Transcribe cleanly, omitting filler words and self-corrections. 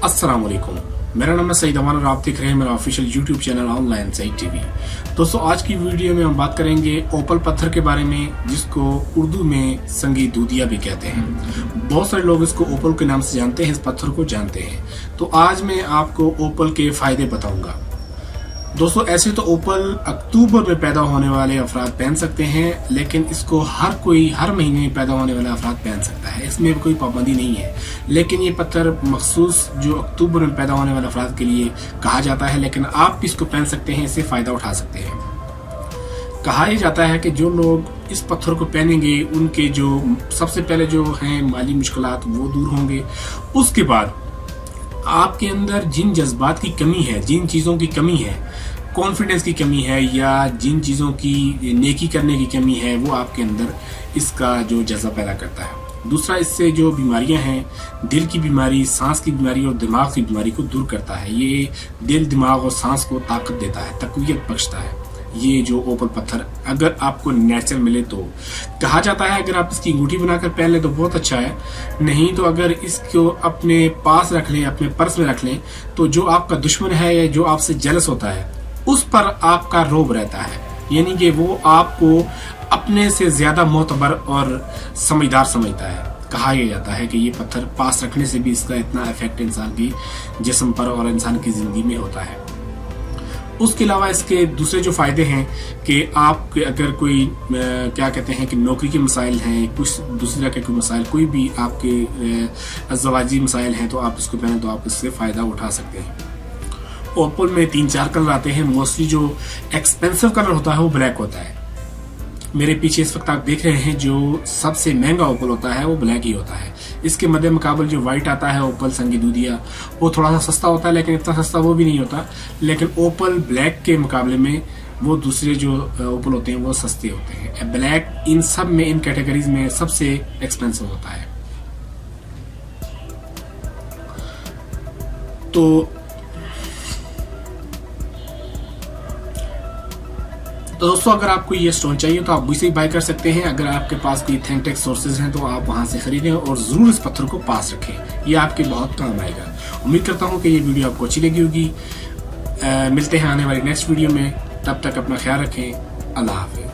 अस्सलाम वालेकुम, मेरा नाम है सईद अमान और आप देख रहे हैं मेरा official YouTube channel online Saeed TV. दोस्तों, आज की वीडियो में हम बात करेंगे ओपल पत्थर के बारे में, जिसको उर्दू में संगी दूधिया भी कहते हैं। बहुत सारे लोग इसको ओपल के नाम से जानते हैं, इस पत्थर को जानते हैं। तो आज मैं आपको ओपल के फायदे बताऊंगा। दोस्तों, ऐसे तो ओपल अक्टूबर में पैदा होने वाले अफराद पहन सकते हैं, लेकिन इसको हर कोई हर महीने में पैदा होने वाला अफराद पहन सकता है, इसमें कोई पाबंदी नहीं है। लेकिन ये पत्थर मखसूस जो अक्टूबर में पैदा होने वाले अफराद के लिए कहा जाता है, लेकिन आप भी इसको पहन सकते हैं, इससे फायदा उठा सकते हैं। कहा यह जाता है कि जो लोग इस पत्थर को पहनेंगे उनके जो सबसे पहले जो हैं माली मुश्किलात वो दूर होंगे। उसके बाद आपके अंदर जिन जज्बात की कमी है, जिन चीज़ों की कमी है, कॉन्फिडेंस की कमी है, या जिन चीज़ों की नेकी करने की कमी है, वो आपके अंदर इसका जो जज्बा पैदा करता है। दूसरा, इससे जो बीमारियां हैं, दिल की बीमारी, सांस की बीमारी और दिमाग की बीमारी को दूर करता है। ये दिल, दिमाग और सांस को ताकत देता है, तकवीयत बख्शता है। ये जो ओपल पत्थर अगर आपको नेचुरल मिले तो कहा जाता है अगर आप इसकी अंगूठी बनाकर पहन लें तो बहुत अच्छा है, नहीं तो अगर इसको अपने पास रख लें, अपने पर्स में रख लें, तो जो आपका दुश्मन है या जो आपसे जेलस होता है उस पर आपका रोब रहता है, यानी कि वो आपको अपने से ज्यादा मोतबर और समझदार समझता है। कहा यह जाता है कि ये पत्थर पास रखने से भी इसका इतना इफेक्ट इंसान की जिस्म पर और इंसान की जिंदगी में होता है। उसके अलावा इसके दूसरे जो फायदे हैं कि आप अगर कोई क्या कहते हैं कि नौकरी के मसाइल हैं, कुछ दूसरी तरह के कोई मसाइल, कोई भी आपके ज़वाजी मसाइल हैं, तो आप इसको पहने तो आप इससे फ़ायदा उठा सकते हैं। ओपल में 3-4 कलर आते हैं। मोस्टली जो एक्सपेंसिव कलर होता है वो ब्लैक होता है। मेरे पीछे इस वक्त आप देख रहे हैं जो सबसे महंगा ओपल होता है वो ब्लैक ही होता है। इसके मद्दे मुकाबल जो व्हाइट आता है ओपल संगी दूधिया, वो थोड़ा सा सस्ता होता है, लेकिन इतना सस्ता वो भी नहीं होता। लेकिन ओपल ब्लैक के मुकाबले में वो दूसरे जो ओपल होते हैं वो सस्ते होते हैं। ब्लैक इन सब में, इन कैटेगरीज में सबसे एक्सपेंसिव होता है। तो दोस्तों, अगर आपको ये स्टोन चाहिए तो आप भी से बाय कर सकते हैं। अगर आपके पास कोई ऑथेंटिक सोर्सेज हैं तो आप वहां से खरीदें और जरूर इस पत्थर को पास रखें, ये आपके बहुत काम आएगा। उम्मीद करता हूं कि ये वीडियो आपको अच्छी लगी होगी। मिलते हैं आने वाली नेक्स्ट वीडियो में, तब तक अपना ख्याल रखें। अल्लाह हाफिज।